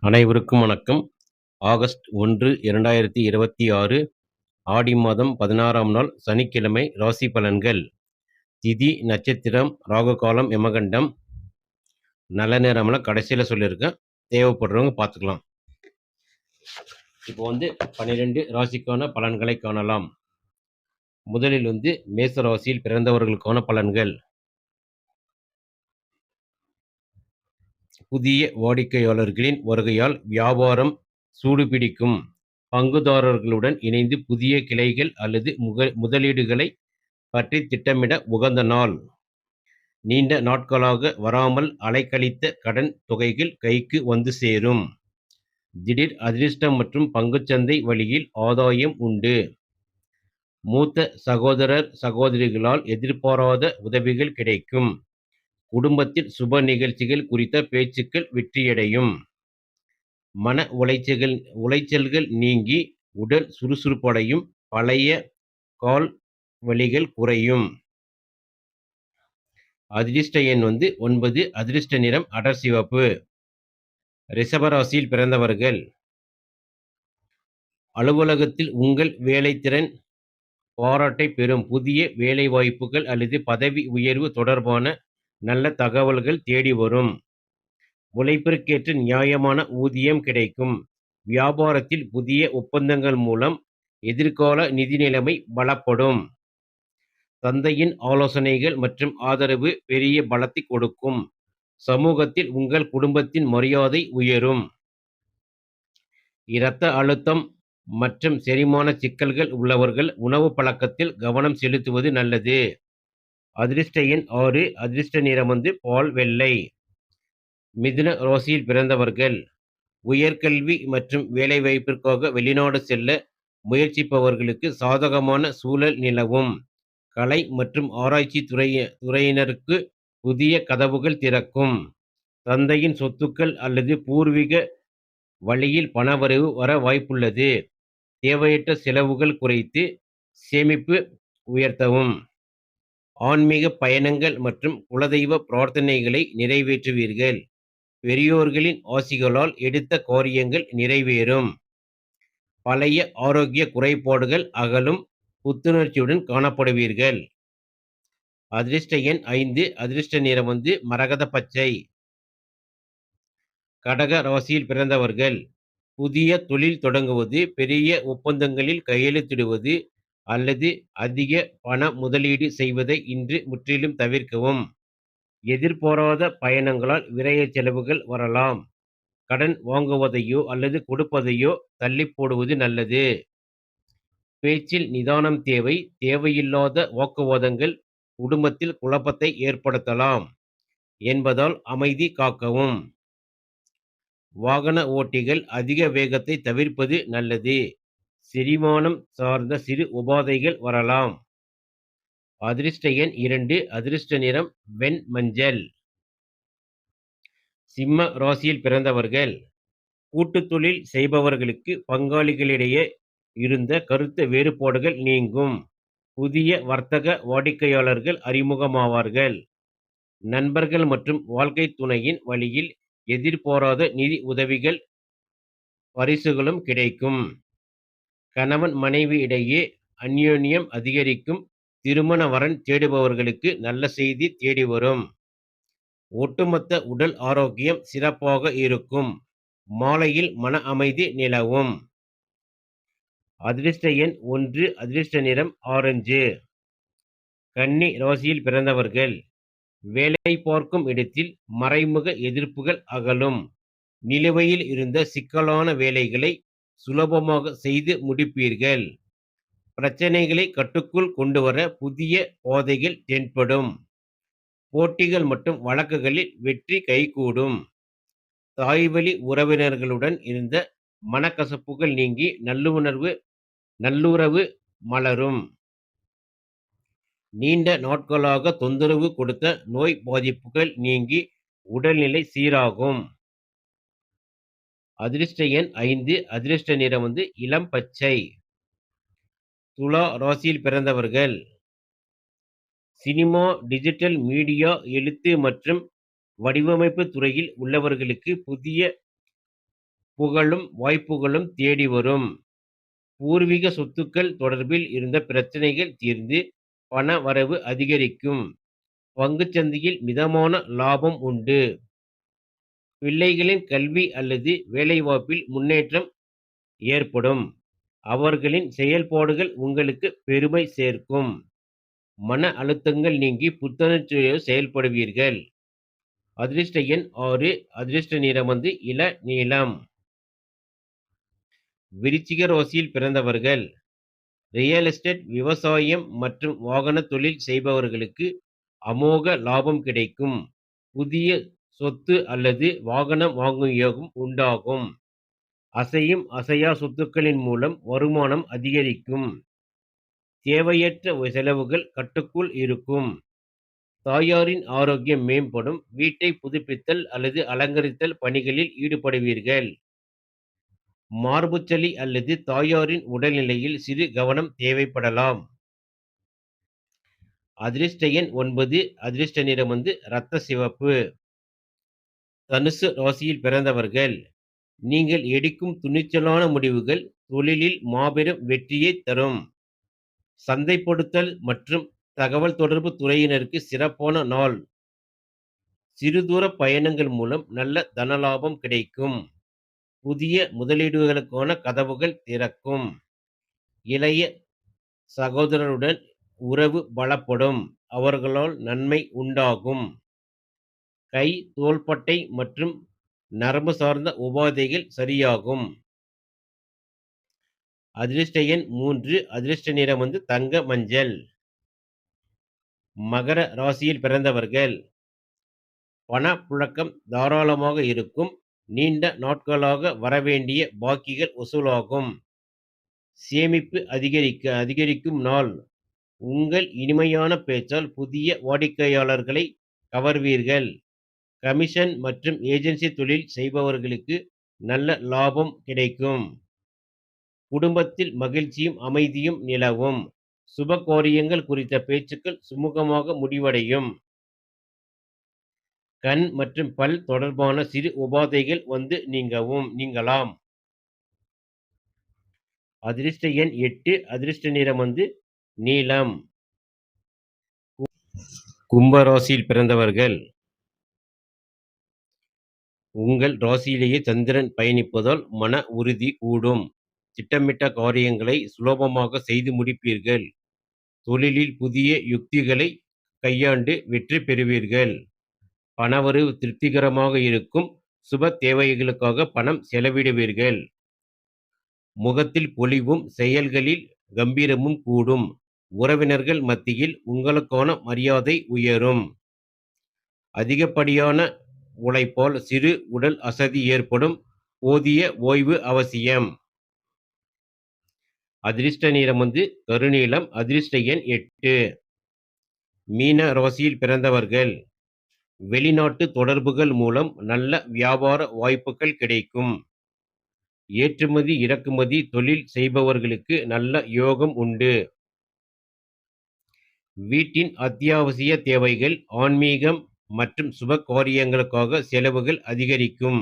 அனைவருக்கும் வணக்கம். ஆகஸ்ட் 1, 2026 ஆடி மாதம் 16ஆம் நாள் சனிக்கிழமை ராசி பலன்கள். திதி, நட்சத்திரம், ராகு காலம், யமகண்டம், நல்ல நேரம்லாம் கடைசியில் சொல்லியிருக்கேன். தேவைப்படுறவங்க பார்த்துக்கலாம். இப்போ 12 ராசிக்கான பலன்களை காணலாம். முதலில் மேச ராசியில் பிறந்தவர்களுக்கான பலன்கள். புதிய வாடிக்கையாளர்களின் வருகையால் வியாபாரம் சூடுபிடிக்கும். பங்குதாரர்களுடன் இணைந்து புதிய கிளைகள் அல்லது முதலீடுகளை பற்றி திட்டமிட உகந்த நாள். நீண்ட நாட்களாக வராமல் அலைக்கழித்த கடன் தொகைகள் கைக்கு வந்து சேரும். திடீர் அதிர்ஷ்டம் மற்றும் பங்குச்சந்தை வழியில் ஆதாயம் உண்டு. மூத்த சகோதரர் சகோதரிகளால் எதிர்பாராத உதவிகள் கிடைக்கும். குடும்பத்தில் சுப நிகழ்ச்சிகள் குறித்த பேச்சுக்கள் வெற்றியடையும். மன உளைச்சல்கள் நீங்கி உடல் சுறுசுறுப்படையும். பழைய கால் வலிகள் குறையும். அதிர்ஷ்ட எண் 9. அதிர்ஷ்ட நிறம் அடர் சிவப்பு. ரிஷபராசியில் பிறந்தவர்கள். அலுவலகத்தில் உங்கள் வேலைத்திறன் பாராட்டை பெறும். புதிய வேலை வாய்ப்புகள் அல்லது பதவி உயர்வு தொடர்பான நல்ல தகவல்கள் தேடி வரும். உழைப்பிற்கேற்ற நியாயமான ஊதியம் கிடைக்கும். வியாபாரத்தில் புதிய ஒப்பந்தங்கள் மூலம் எதிர்கால நிதி நிலைமை பலப்படும். தந்தையின் ஆலோசனைகள் மற்றும் ஆதரவு பெரிய பலத்தை கொடுக்கும். சமூகத்தில் உங்கள் குடும்பத்தின் மரியாதை உயரும். இரத்த அழுத்தம் மற்றும் செரிமான சிக்கல்கள் உள்ளவர்கள் உணவு பழக்கத்தில் கவனம் செலுத்துவது நல்லது. அதிர்ஷ்ட எண் 6. அதிர்ஷ்ட நிறம் பால் வெள்ளை. மிதுன ராசியில் பிறந்தவர்கள். உயர்கல்வி மற்றும் வேலைவாய்ப்பிற்காக வெளிநாடு செல்ல முயற்சிப்பவர்களுக்கு சாதகமான சூழல் நிலவும். கலை மற்றும் ஆராய்ச்சி துறையினருக்கு புதிய கதவுகள் திறக்கும். தந்தையின் சொத்துக்கள் அல்லது பூர்வீக வழியில் பணவரவு வர வாய்ப்புள்ளது. தேவையற்ற செலவுகள் குறைத்து சேமிப்பு உயர்த்தவும். ஆன்மீக பயணங்கள் மற்றும் குலதெய்வ பிரார்த்தனைகளை நிறைவேற்றுவீர்கள். பெரியோர்களின் ஆசிகளால் எடுத்த காரியங்கள் நிறைவேறும். பழைய ஆரோக்கிய குறைபாடுகள் அகலும். புத்துணர்ச்சியுடன் காணப்படுவீர்கள். அதிர்ஷ்ட எண் 5. அதிர்ஷ்ட நிறம் மரகத பச்சை. கடக ராசியில் பிறந்தவர்கள். புதிய தொழில் தொடங்குவது, பெரிய ஒப்பந்தங்களில் கையெழுத்திடுவது அல்லது அதிக பண முதலீடு செய்வதை இன்று முற்றிலும் தவிர்க்கவும். எதிர்பாராத பயணங்களால் விரய செலவுகள் வரலாம். கடன் வாங்குவதையோ அல்லது கொடுப்பதையோ தள்ளி போடுவது நல்லது. பேச்சில் நிதானம் தேவை. தேவையில்லாத வாக்குவாதங்கள் குடும்பத்தில் குழப்பத்தை ஏற்படுத்தலாம் என்பதால் அமைதி காக்கவும். வாகன ஓட்டிகள் அதிக வேகத்தை தவிர்ப்பது நல்லது. செரிமானம் சார்ந்த சிறு உபாதைகள் வரலாம். அதிர்ஷ்ட எண் 2. அதிர்ஷ்ட நிறம் வெண் மஞ்சள். சிம்ம ராசியில் பிறந்தவர்கள். கூட்டு தொழில் செய்பவர்களுக்கு பங்காளிகளிடையே இருந்த கருத்து வேறுபாடுகள் நீங்கும். புதிய வர்த்தக வாடிக்கையாளர்கள் அறிமுகமாவார்கள். நண்பர்கள் மற்றும் வாழ்க்கை துணையின் வழியில் எதிர்பாராத நிதி உதவிகள் பரிசுகளும் கிடைக்கும். கணவன் மனைவி இடையே அந்யோன்யம் அதிகரிக்கும். திருமண வரன் தேடுபவர்களுக்கு நல்ல செய்தி தேடி வரும். ஒட்டுமொத்த உடல் ஆரோக்கியம் சிறப்பாக இருக்கும். மாலையில் மன அமைதி நிலவும். அதிர்ஷ்ட எண் 1. அதிர்ஷ்ட நிறம் ஆரஞ்சு. கன்னி ராசியில் பிறந்தவர்கள். வேலை பார்க்கும் இடத்தில் மறைமுக எதிர்ப்புகள் அகலும். நிலுவையில் இருந்த சிக்கலான வேலைகளை சுலபமாக செய்து முடிப்பீர்கள். பிரச்சனைகளை கட்டுக்குள் கொண்டுவர புதிய பாதைகள் தென்படும். போட்டிகள் மற்றும் வழக்குகளில் வெற்றி கைகூடும். தாய்வழி உறவினர்களுடன் இருந்த மனக்கசப்புகள் நீங்கி நல்லுறவு மலரும். நீண்ட நாட்களாக தொந்தரவு கொடுத்த நோய் பாதிப்புகள் நீங்கி உடல்நிலை சீராகும். அதிர்ஷ்ட எண் 5. அதிர்ஷ்ட நிறம் இளம் பச்சை. துலா ராசியில் பிறந்தவர்கள். சினிமா, டிஜிட்டல் மீடியா, எழுத்து மற்றும் வடிவமைப்பு துறையில் உள்ளவர்களுக்கு புதிய புகழும் வாய்ப்புகளும் தேடி வரும். பூர்வீக சொத்துக்கள் தொடர்பில் இருந்த பிரச்சனைகள் தீர்ந்து பண வரவு அதிகரிக்கும். பங்குச் சந்தையில் மிதமான லாபம் உண்டு. பிள்ளைகளின் கல்வி அல்லது வேலைவாய்ப்பில் முன்னேற்றம் ஏற்படும். அவர்களின் செயல்பாடுகள் உங்களுக்கு பெருமை சேர்க்கும். மன அழுத்தங்கள் நீங்கி புத்துணர்ச்சியோடு செயல்படுவீர்கள். அதிர்ஷ்ட எண் 6. அதிர்ஷ்ட நிறம் இள நீலம். விருச்சிக ராசியில் பிறந்தவர்கள். ரியல் எஸ்டேட், விவசாயம் மற்றும் வாகன தொழில் செய்பவர்களுக்கு அமோக லாபம் கிடைக்கும். புதிய சொத்து அல்லது வாகனம் வாங்கும் யோகம் உண்டாகும். அசையும் அசையா சொத்துக்களின் மூலம் வருமானம் அதிகரிக்கும். தேவையற்ற செலவுகள் கட்டுக்குள் இருக்கும். தாயாரின் ஆரோக்கியம் மேம்படும். வீட்டை புதுப்பித்தல் அல்லது அலங்கரித்தல் பணிகளில் ஈடுபடுவீர்கள். மார்புச்சளி அல்லது தாயாரின் உடல்நிலையில் சிறு கவனம் தேவைப்படலாம். அதிர்ஷ்ட எண் 9. அதிர்ஷ்ட நிறம் இரத்த சிவப்பு. தனுசு ராசியில் பிறந்தவர்கள். நீங்கள் எடுக்கும் துணிச்சலான முடிவுகள் தொழிலில் மாபெரும் வெற்றியை தரும். சந்தைப்படுத்தல் மற்றும் தகவல் தொடர்பு துறையினருக்கு சிறப்பான நாள். சிறுதூர பயணங்கள் மூலம் நல்ல தனலாபம் கிடைக்கும். புதிய முதலீடுகளுக்கான கதவுகள் திறக்கும். இளைய சகோதரருடன் உறவு பலப்படும். அவர்களால் நன்மை உண்டாகும். கை, தோள்பட்டை மற்றும் நரம்பு சார்ந்த உபாதைகள் சரியாகும். அதிர்ஷ்ட எண் 3. அதிர்ஷ்ட நிறம் தங்க மஞ்சள். மகர ராசியில் பிறந்தவர்கள். பணப்புழக்கம் தாராளமாக இருக்கும். நீண்ட நாட்களாக வரவேண்டிய பாக்கிகள் வசூலாகும். சேமிப்பு அதிகரிக்கும் நாள். உங்கள் இனிமையான பேச்சால் புதிய வாடிக்கையாளர்களை கவர்வீர்கள். கமிஷன் மற்றும் ஏஜென்சி தொழில் செய்பவர்களுக்கு நல்ல லாபம் கிடைக்கும். குடும்பத்தில் மகிழ்ச்சியும் அமைதியும் நிலவும். சுப காரியங்கள் குறித்த பேச்சுக்கள் சுமூகமாக முடிவடையும். கண் மற்றும் பல் தொடர்பான சிறு உபாதைகள் நீங்கலாம். அதிர்ஷ்ட எண் 8. அதிர்ஷ்ட நிறம் நீலம். கும்ப ராசியில் பிறந்தவர்கள். உங்கள் ராசியிலேயே சந்திரன் பயணிப்பதால் மன உறுதி கூடும். திட்டமிட்ட காரியங்களை சுலபமாக செய்து முடிப்பீர்கள். தொழிலில் புதிய யுக்திகளை கையாண்டு வெற்றி பெறுவீர்கள். பணவரவு திருப்திகரமாக இருக்கும். சுப தேவைகளுக்காக பணம் செலவிடுவீர்கள். முகத்தில் பொலிவும் செயல்களில் கம்பீரமும் கூடும். உறவினர்கள் மத்தியில் உங்களுக்கான மரியாதை உயரும். அதிகப்படியான உழைப்பால் சிறு உடல் அசதி ஏற்படும். போதிய ஓய்வு அவசியம். அதிர்ஷ்ட நிறம் கருநீலம். அதிர்ஷ்ட எண் 8. மீன ராசியில் பிறந்தவர்கள். வெளிநாட்டு தொடர்புகள் மூலம் நல்ல வியாபார வாய்ப்புகள் கிடைக்கும். ஏற்றுமதி இறக்குமதி தொழில் செய்பவர்களுக்கு நல்ல யோகம் உண்டு. வீட்டின் அத்தியாவசிய தேவைகள், ஆன்மீகம் மற்றும் சுப காரியங்களுக்காக செலவுகள் அதிகரிக்கும்.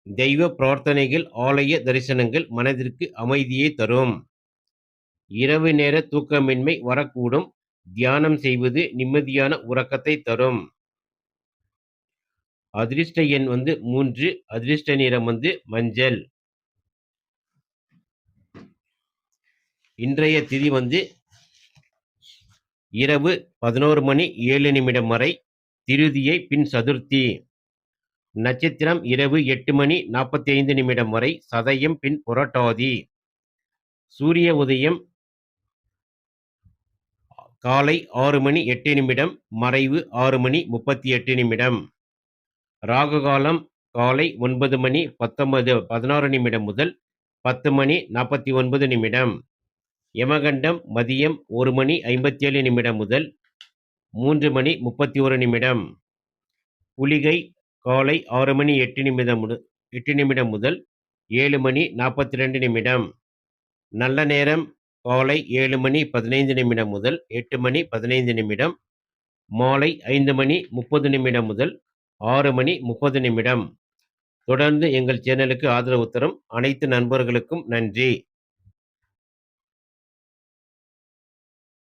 தெய்வ பிரார்த்தனைகள், ஆலய தரிசனங்கள் மனதிற்கு அமைதியை தரும். இரவு நேர தூக்கமின்மை வரக்கூடும். தியானம் செய்வது நிம்மதியான உறக்கத்தை தரும். அதிர்ஷ்ட எண் 3. அதிர்ஷ்ட நிறம் மஞ்சள். இன்றைய திதி இரவு 11:07 வரை. திருதியை பின் சதுர்த்தி. நட்சத்திரம் இரவு 8:45 வரை. சதயம் பின் புரட்டாதி. சூரிய உதயம் காலை 6:08. மறைவு 6:38. ராகுகாலம் காலை 9:16 முதல் 10:49. யமகண்டம் மதியம் 1:57 முதல் 3:31. குளிகை காலை 6:08 முதல் 7:42. நல்ல நேரம் காலை 7:15 முதல் 8:15. மாலை 5:30 முதல் 6:30. தொடர்ந்து எங்கள் சேனலுக்கு ஆதரவு தரும் அனைத்து நண்பர்களுக்கும் நன்றி.